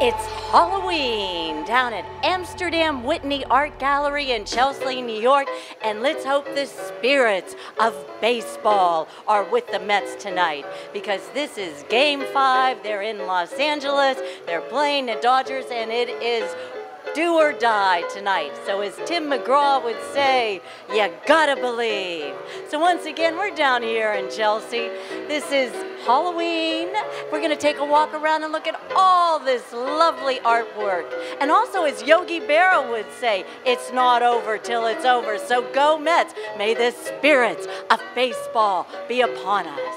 It's Halloween down at Amsterdam Whitney Art Gallery in Chelsea, New York, and let's hope the spirits of baseball are with the Mets tonight, because this is Game 5. They're in Los Angeles. They're playing the Dodgers, and it is do or die tonight. So as Tim McGraw would say, you gotta believe. So once again, we're down here in Chelsea. This is Halloween. We're gonna take a walk around and look at all this lovely artwork. And also, as Yogi Berra would say, it's not over till it's over. So go Mets. May the spirits of baseball be upon us.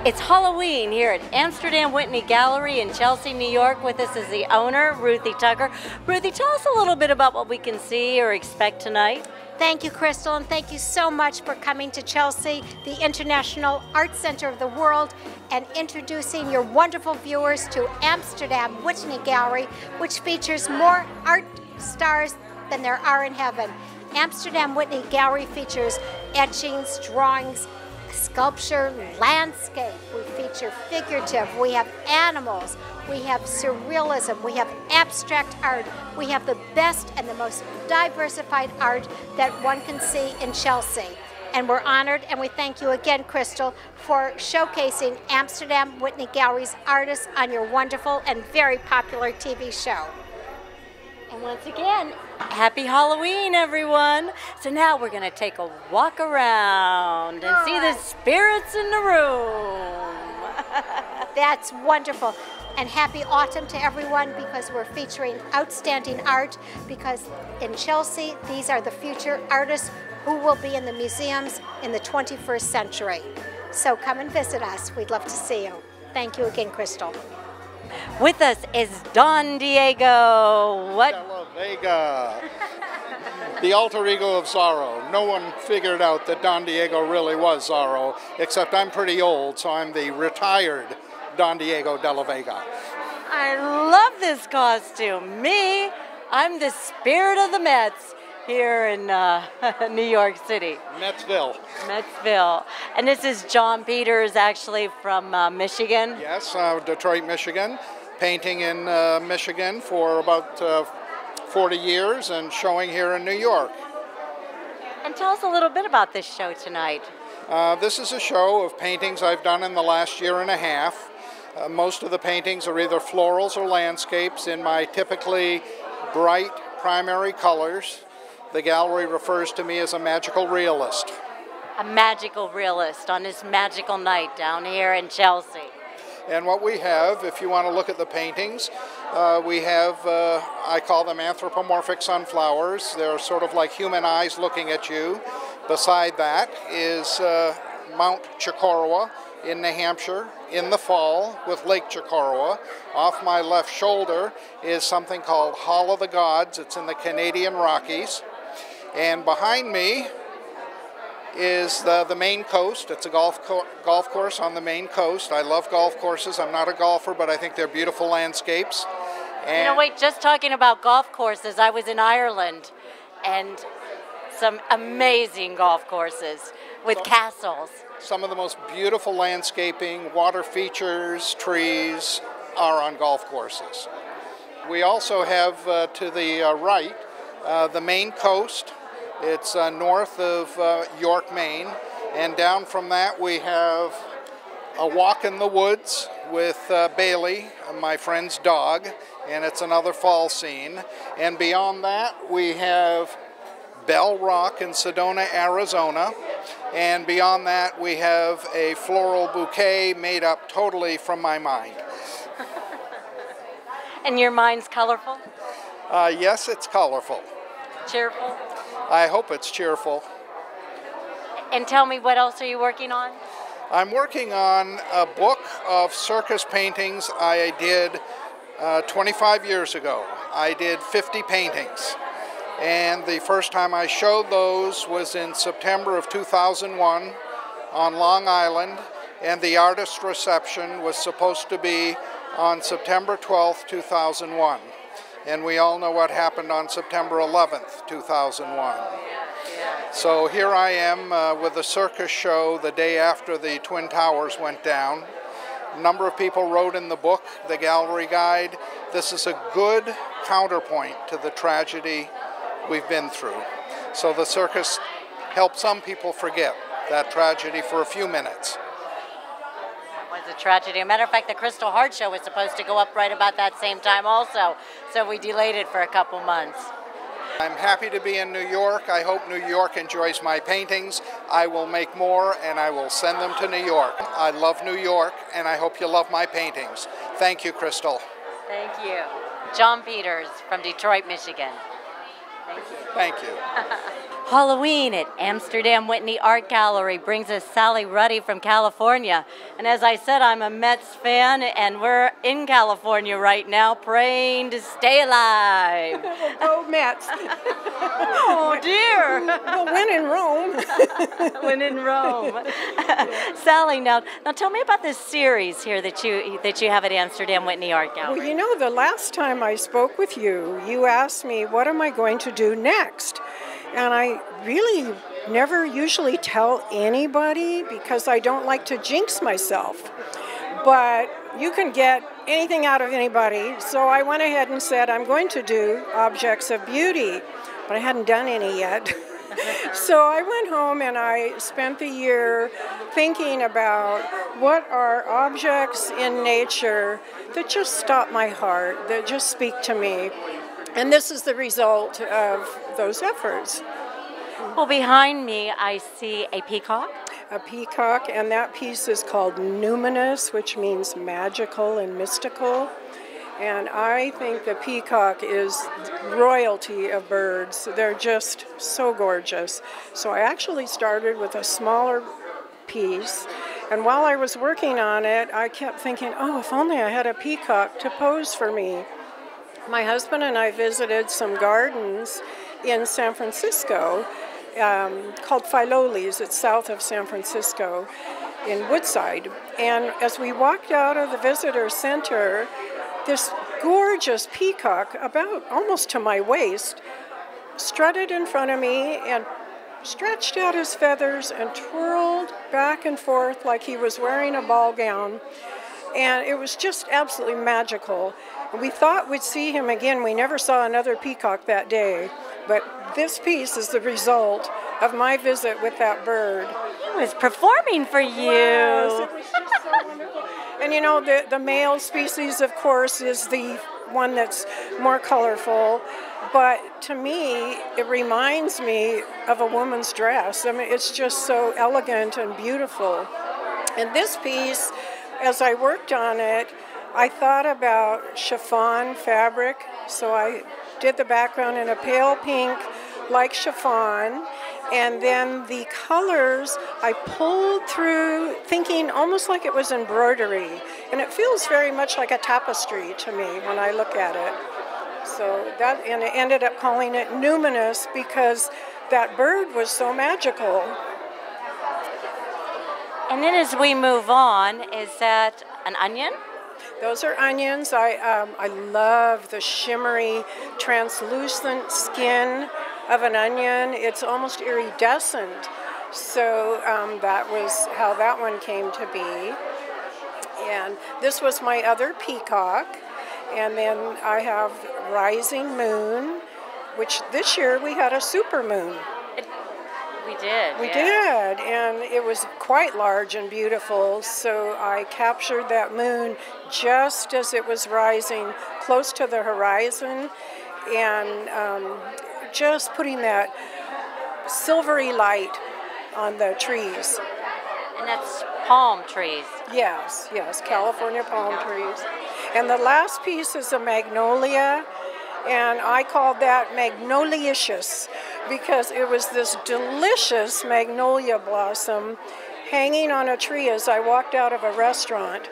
It's Halloween here at Amsterdam Whitney Gallery in Chelsea, New York. With us is the owner, Ruthie Tucker. Ruthie, tell us a little bit about what we can see or expect tonight. Thank you, Kristal, and thank you so much for coming to Chelsea, the International Art Center of the world, and introducing your wonderful viewers to Amsterdam Whitney Gallery, which features more art stars than there are in heaven. Amsterdam Whitney Gallery features etchings, drawings, sculpture, landscape. We feature figurative, we have animals, we have surrealism, we have abstract art. We have the best and the most diversified art that one can see in Chelsea. And we're honored, and we thank you again, Kristal, for showcasing Amsterdam Whitney Gallery's artists on your wonderful and very popular TV show. And once again, happy Halloween, everyone. So now we're going to take a walk around and see the spirits in the room. That's wonderful. And happy autumn to everyone, because we're featuring outstanding art, because in Chelsea, these are the future artists who will be in the museums in the 21st century. So come and visit us. We'd love to see you. Thank you again, Kristal. With us is Don Diego. What? Vega, the alter ego of Zorro. No one figured out that Don Diego really was Zorro, except I'm pretty old, so I'm the retired Don Diego de la Vega. I love this costume. Me, I'm the spirit of the Mets here in New York City. Metsville. Metsville. And this is John Peters, actually from Michigan. Yes, Detroit, Michigan. Painting in Michigan for about 40 years and showing here in New York. And tell us a little bit about this show tonight. This is a show of paintings I've done in the last year and a half. Most of the paintings are either florals or landscapes in my typically bright primary colors. The gallery refers to me as a magical realist. A magical realist on this magical night down here in Chelsea. And what we have, if you want to look at the paintings, we have, I call them anthropomorphic sunflowers. They're sort of like human eyes looking at you. Beside that is Mount Chicorowa in New Hampshire in the fall with Lake Chicorowa. Off my left shoulder is something called Hall of the Gods. It's in the Canadian Rockies. And behind me is the Maine coast. It's a golf course on the Maine coast. I love golf courses. I'm not a golfer, but I think they're beautiful landscapes. And you know, wait, just talking about golf courses, I was in Ireland, and some amazing golf courses with castles. Some of the most beautiful landscaping, water features, trees are on golf courses. We also have to the right the Maine coast. It's north of York, Maine, and down from that we have a walk in the woods with Bailey, my friend's dog, and it's another fall scene. And beyond that we have Bell Rock in Sedona, Arizona, and beyond that we have a floral bouquet made up totally from my mind. And your mind's colorful? Yes, it's colorful. Cheerful? I hope it's cheerful. And tell me, what else are you working on? I'm working on a book of circus paintings I did 25 years ago. I did 50 paintings. And the first time I showed those was in September of 2001 on Long Island, and the artist reception was supposed to be on September 12th, 2001. And we all know what happened on September 11th, 2001. So here I am with a circus show the day after the Twin Towers went down. A number of people wrote in the book, the gallery guide, this is a good counterpoint to the tragedy we've been through. So the circus helped some people forget that tragedy for a few minutes. It was a tragedy. As a matter of fact, the Kristal Hart show was supposed to go up right about that same time also, so we delayed it for a couple months. I'm happy to be in New York. I hope New York enjoys my paintings. I will make more and I will send them to New York. I love New York and I hope you love my paintings. Thank you, Kristal. Thank you. John Peters from Detroit, Michigan. Thank you. Thank you. Halloween at Amsterdam Whitney Art Gallery brings us Sally Ruddy from California. And as I said, I'm a Mets fan, and we're in California right now praying to stay alive. Go Mets. Oh, dear. We'll win in Rome. Win in Rome. Sally, now tell me about this series here that you have at Amsterdam Whitney Art Gallery. Well, you know, the last time I spoke with you, you asked me, what am I going to do next? And I really never usually tell anybody because I don't like to jinx myself. But you can get anything out of anybody, so I went ahead and said I'm going to do objects of beauty, but I hadn't done any yet. So I went home and I spent the year thinking about what are objects in nature that just stop my heart, that just speak to me. And this is the result of those efforts. Well, behind me I see a peacock. A peacock, and that piece is called numinous, which means magical and mystical. And I think the peacock is royalty of birds. They're just so gorgeous. So I actually started with a smaller piece, and while I was working on it, I kept thinking, oh, if only I had a peacock to pose for me. My husband and I visited some gardens in San Francisco called Philoli's. It's south of San Francisco in Woodside. And as we walked out of the visitor center, this gorgeous peacock, about almost to my waist, strutted in front of me and stretched out his feathers and twirled back and forth like he was wearing a ball gown. And it was just absolutely magical. We thought we'd see him again. We never saw another peacock that day. But this piece is the result of my visit with that bird. He was performing for you. Yes, it was just so wonderful. And you know, the male species, of course, is the one that's more colorful. But to me, it reminds me of a woman's dress. I mean, it's just so elegant and beautiful. And this piece, as I worked on it, I thought about chiffon fabric, so I did the background in a pale pink like chiffon, and then the colors I pulled through thinking almost like it was embroidery, and it feels very much like a tapestry to me when I look at it. So that, and I ended up calling it numinous because that bird was so magical. And then as we move on, is that an onion? Those are onions. I love the shimmery, translucent skin of an onion. It's almost iridescent. So that was how that one came to be. And this was my other peacock. And then I have rising moon, which this year we had a super moon. We did. We did, and it was quite large and beautiful, so I captured that moon just as it was rising close to the horizon, and just putting that silvery light on the trees. And that's palm trees. Yes, California palm trees. And the last piece is a magnolia, and I called that Magnolicious because it was this delicious magnolia blossom hanging on a tree as I walked out of a restaurant.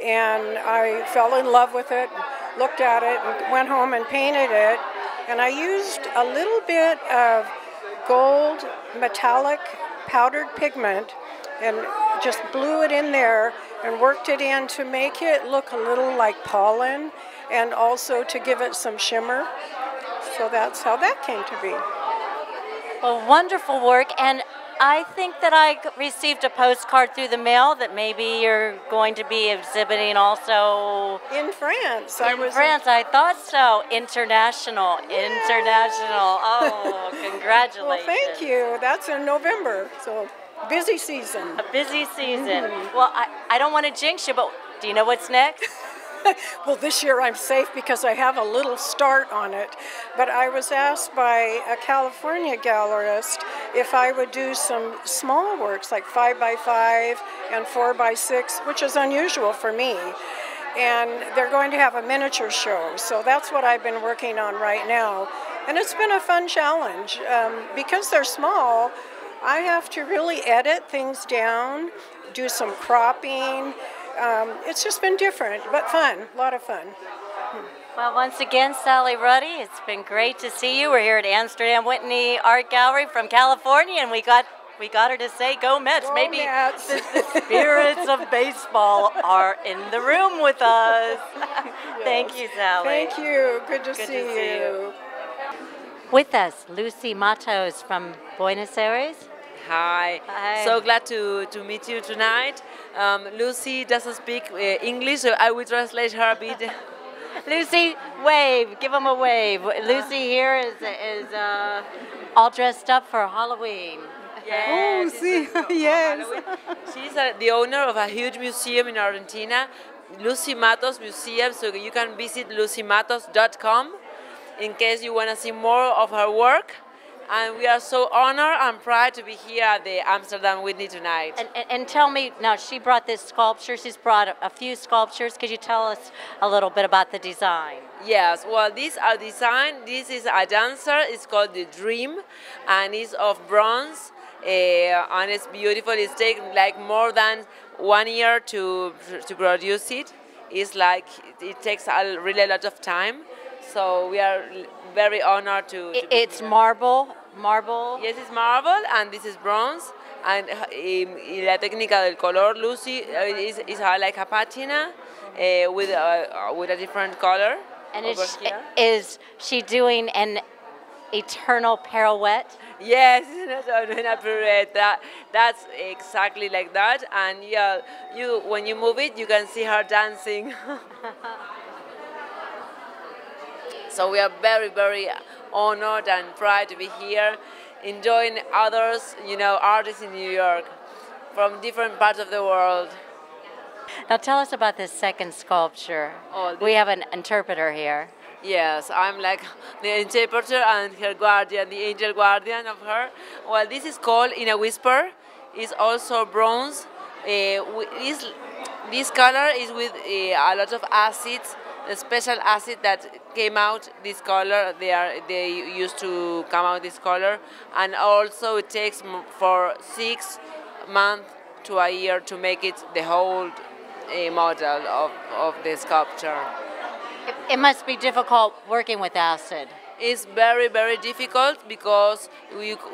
And I fell in love with it, looked at it, and went home and painted it. And I used a little bit of gold metallic powdered pigment and just blew it in there and worked it in to make it look a little like pollen and also to give it some shimmer. So that's how that came to be. Well, wonderful work, and I think that I received a postcard through the mail that maybe you're going to be exhibiting also In France. in France. I thought so. International. Oh, congratulations. Well, thank you. That's in November, so busy season. A busy season. Well, I don't want to jinx you, but do you know what's next? Well, this year I'm safe because I have a little start on it. But I was asked by a California gallerist if I would do some small works like 5x5 and 4x6, which is unusual for me. And they're going to have a miniature show. So that's what I've been working on right now. And it's been a fun challenge. Because they're small, I have to really edit things down, do some cropping. It's just been different, but fun, a lot of fun. Well, once again, Sally Ruddy, it's been great to see you. We're here at Amsterdam Whitney Art Gallery from California, and we got her to say, "Go Mets!" Go Maybe Mets. the spirits of baseball are in the room with us. Thank you, Sally. Thank you. Good to Good see to see you. With us, Lucy Mattos from Buenos Aires. Hi. Hi. So glad to meet you tonight. Lucy doesn't speak English, so I will translate her a bit. Lucy, wave. Give them a wave. Lucy here is all dressed up for Halloween. Yes, sí, yes. She's the owner of a huge museum in Argentina, Lucy Mattos Museum, so you can visit lucymattos.com in case you want to see more of her work. And we are so honored and proud to be here at the Amsterdam Whitney tonight. And tell me, now she brought this sculpture, she's brought a few sculptures. Could you tell us a little bit about the design? Yes, well, these are designed. This is a dancer, it's called The Dream, and it's of bronze, and it's beautiful. It's taken like more than 1 year to produce it. It's like, it takes really a lot of time. So we are very honored to It's marble. Yes, it's marble, and this is bronze. And la técnica del color, Lucy is like a patina with a different color. And over is here. she doing an eternal pirouette? Yes, doing a pirouette. That's exactly like that. And yeah, when you move it, you can see her dancing. So we are very, very honored and proud to be here, enjoying others, artists in New York from different parts of the world. Now tell us about this second sculpture. We have an interpreter here. Yes, I'm like the interpreter and her guardian, the angel guardian of her. Well, this is called In a Whisper. It's also bronze. This color is with a lot of acids. The special acid that came out this color, they used to come out this color, and also it takes for 6 months to a year to make it the whole model of the sculpture. It must be difficult working with acid. It's very, very difficult because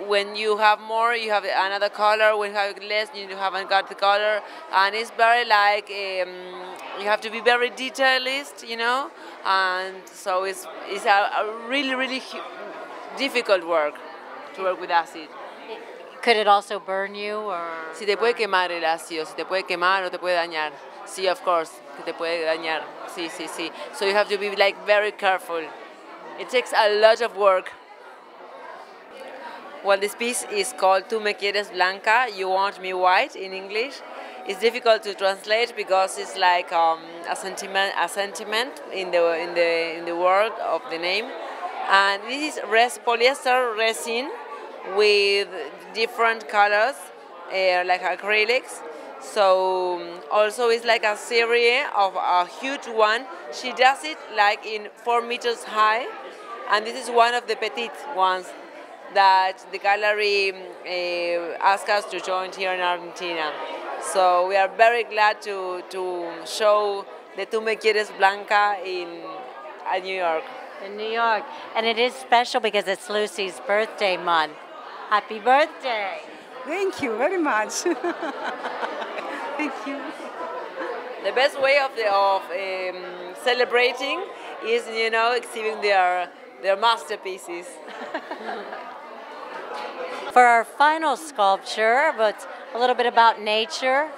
when you have more, you have another color. When you have less, you haven't got the color. And it's very like, you have to be very detailist, And so it's a really, really difficult work to work with acid. Could it also burn you? Or? Si te puede quemar el ácido, si te puede quemar o te puede dañar. Sí, of course, que te puede dañar. Sí, sí, sí. So you have to be like very careful. It takes a lot of work. Well, this piece is called Tú me quieres blanca, you want me white in English. It's difficult to translate because it's like a sentiment in the word of the name. And this is polyester resin with different colors, like acrylics. So also it's like a series of a huge one. She does it like in 4 meters high. And this is one of the petite ones that the gallery asked us to join here in Argentina. So we are very glad to show the Tú me quieres blanca in New York. In New York. And it is special because it's Lucy's birthday month. Happy birthday. Thank you very much. Thank you. The best way of celebrating is, you know, exhibiting their masterpieces. For our final sculpture, but a little bit about nature.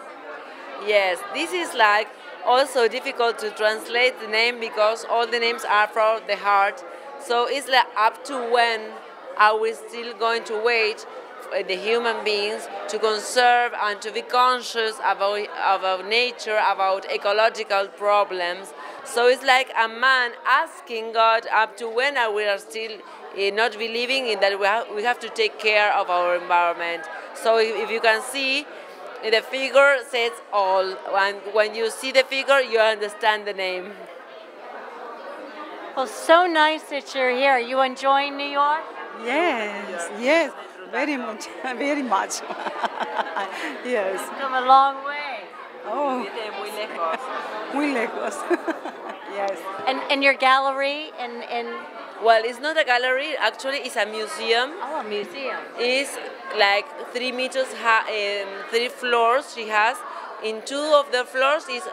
Yes, this is like also difficult to translate the name because all the names are from the heart. So it's like up to when are we still going to wait for the human beings to conserve and to be conscious about nature, about ecological problems. So it's like a man asking God up to when are we still not believing in that we have to take care of our environment. So if you can see, the figure says all, and when you see the figure, you understand the name. Well, so nice that you're here. Are you enjoying New York? Yes, yes, very much, very much. Yes. You've come a long way. Oh, Muy lejos. muy lejos. Yes. And your gallery in Well, it's not a gallery, actually it's a museum. a museum. It's like 3 meters high, 3 floors she has. In 2 of the floors is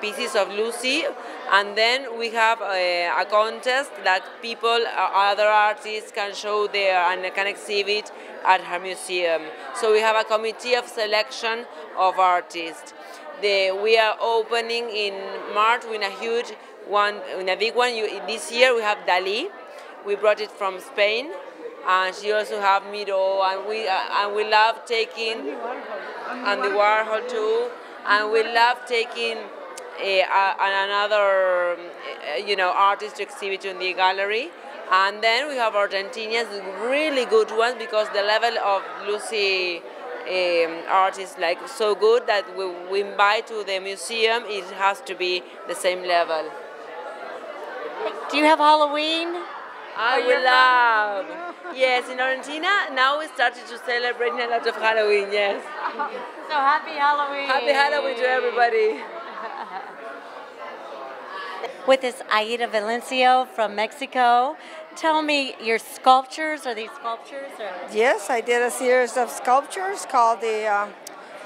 pieces of Lucy, and then we have a contest that people, other artists can show there and can exhibit at her museum. So we have a committee of selection of artists. We are opening in March with a huge one, in a big one. This year we have Dali. We brought it from Spain, and she also have Miro, and we love taking. And the Warhol too, and we love taking another, artist to exhibit in the gallery. And then we have Argentinians, really good ones, because the level of Lucy art is like so good that we invite to the museum. It has to be the same level. Do you have Halloween? We love. Yes, in Argentina now we started to celebrate a lot of Halloween. Yes. So happy Halloween. Happy Halloween to everybody. With us, Aida Valencia from Mexico. Tell me, your sculptures, are these sculptures? Or? Yes, I did a series of sculptures called the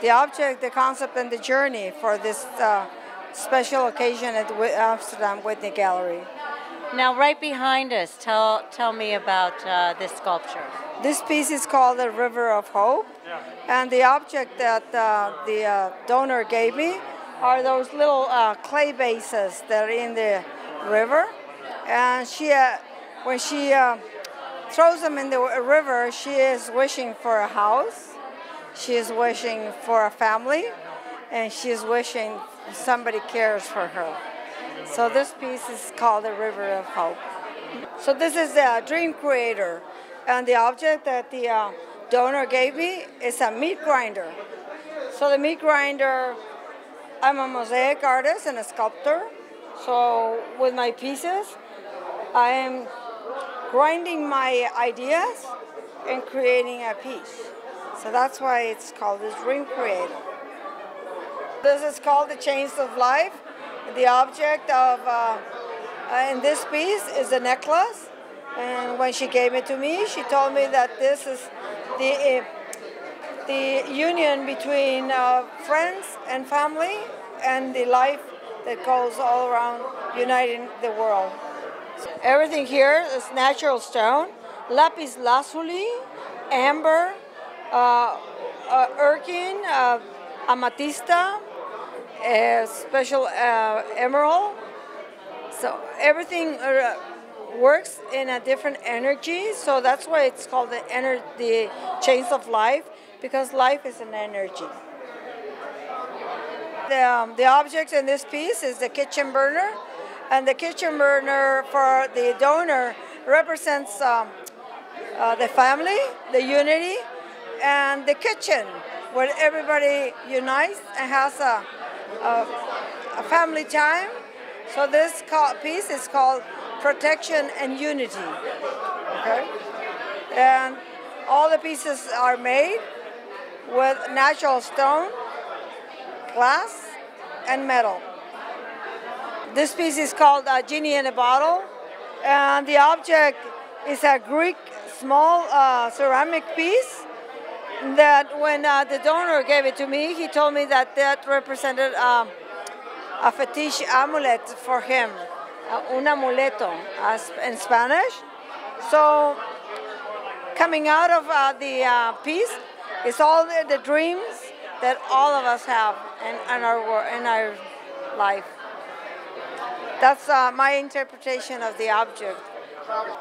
Object, the Concept, and the Journey for this special occasion at the Amsterdam Whitney Gallery. Now, right behind us, tell me about this sculpture. This piece is called the River of Hope, and the object that the donor gave me are those little clay bases that are in the river. And she, when she throws them in the river, she is wishing for a house, she is wishing for a family, and she is wishing somebody cares for her. So this piece is called the River of Hope. So this is the dream creator, and the object that the donor gave me is a meat grinder. So the meat grinder, I'm a mosaic artist and a sculptor. So with my pieces, I am grinding my ideas and creating a piece. So that's why it's called the dream creator. This is called the Chains of Life. The object of in this piece is a necklace, and when she gave it to me, she told me that this is the union between friends and family and the life that goes all around uniting the world. Everything here is natural stone, lapis lazuli, amber, erkin, amatista, special emerald. So everything works in a different energy. So that's why it's called the chains of life, because life is an energy. The object in this piece is the kitchen burner, and the kitchen burner for the donor represents the family, the unity, and the kitchen, where everybody unites and has a family time. So this piece is called Protection and Unity. Okay? And all the pieces are made with natural stone, glass, and metal. This piece is called a Genie in a Bottle, and the object is a Greek small ceramic piece that when the donor gave it to me, he told me that that represented a fetish amulet for him, un amuleto in Spanish. So coming out of the piece is all the dreams that all of us have in our life. That's my interpretation of the object.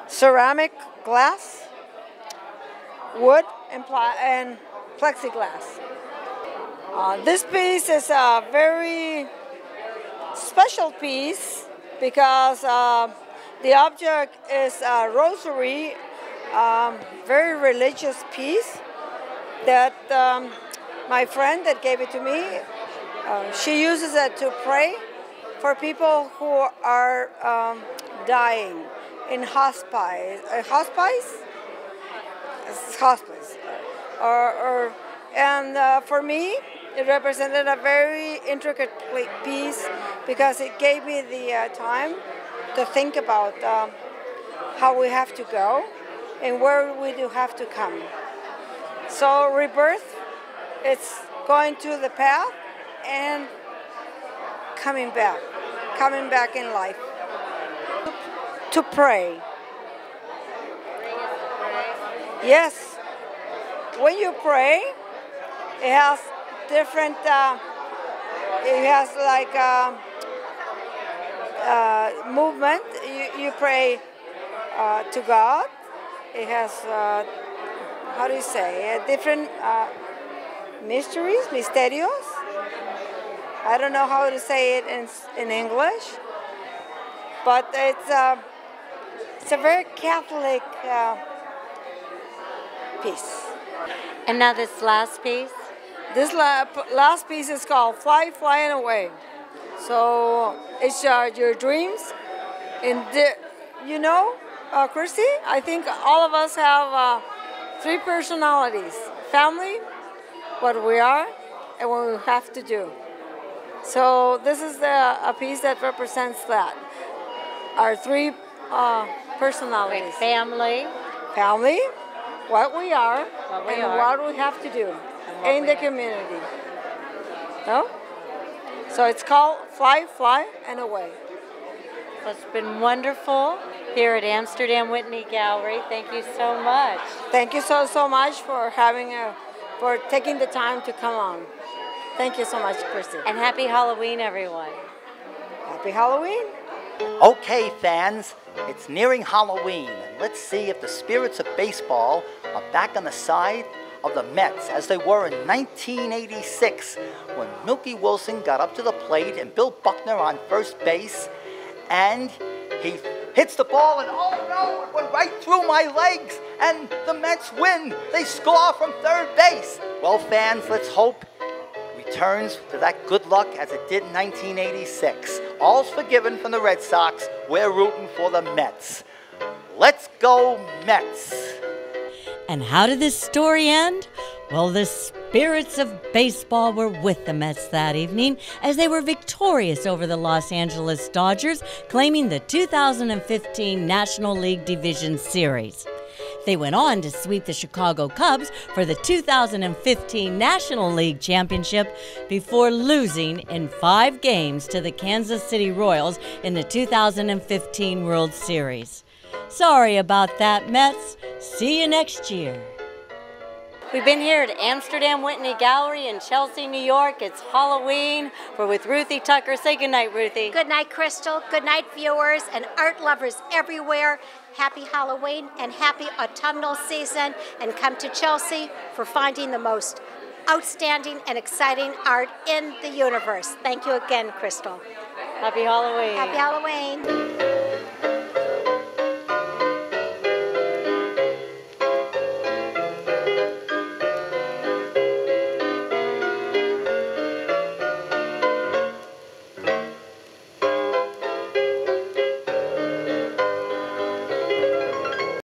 Ceramic, glass, wood, and plexiglass. This piece is a very special piece because the object is a rosary, very religious piece that my friend that gave it to me, she uses it to pray for people who are dying in hospice. Hospice? It's hospice. And for me, it represented a very intricate piece because it gave me the time to think about how we have to go and where we do have to come. So rebirth, it's going to the path and coming back in life. To pray. Yes. When you pray, it has different, it has like movement. You pray to God. It has, how do you say, different misterios. I don't know how to say it in English, but it's a very Catholic piece. And now this last piece? This last piece is called Flying Away. So it's your dreams. And you know, Christy, I think all of us have 3 personalities. Family, what we are, and what we have to do. So this is a piece that represents that. Our 3 personalities. Family. Family, what we are, what we have to do in the community. No? So it's called Fly and Away. Well, it's been wonderful here at Amsterdam Whitney Gallery. Thank you so much. Thank you so much for for taking the time to come on. Thank you so much, Kristal. And happy Halloween, everyone. Happy Halloween. Okay, fans, it's nearing Halloween, and let's see if the spirits of baseball are back on the side of the Mets as they were in 1986 when Milky Wilson got up to the plate and Bill Buckner on first base, and he hits the ball, and oh no, it went right through my legs, and the Mets win. They score from third base. Well, fans, let's hope returns to that good luck as it did in 1986. All's forgiven from the Red Sox. We're rooting for the Mets. Let's go Mets! And how did this story end? Well, the spirits of baseball were with the Mets that evening as they were victorious over the Los Angeles Dodgers, claiming the 2015 National League Division Series. They went on to sweep the Chicago Cubs for the 2015 National League Championship before losing in 5 games to the Kansas City Royals in the 2015 World Series. Sorry about that, Mets. See you next year. We've been here at Amsterdam Whitney Gallery in Chelsea, New York. It's Halloween. We're with Ruthie Tucker. Say goodnight, Ruthie. Good night, Kristal. Good night, viewers and art lovers everywhere. Happy Halloween and happy autumnal season. And come to Chelsea for finding the most outstanding and exciting art in the universe. Thank you again, Kristal. Happy Halloween. Happy Halloween.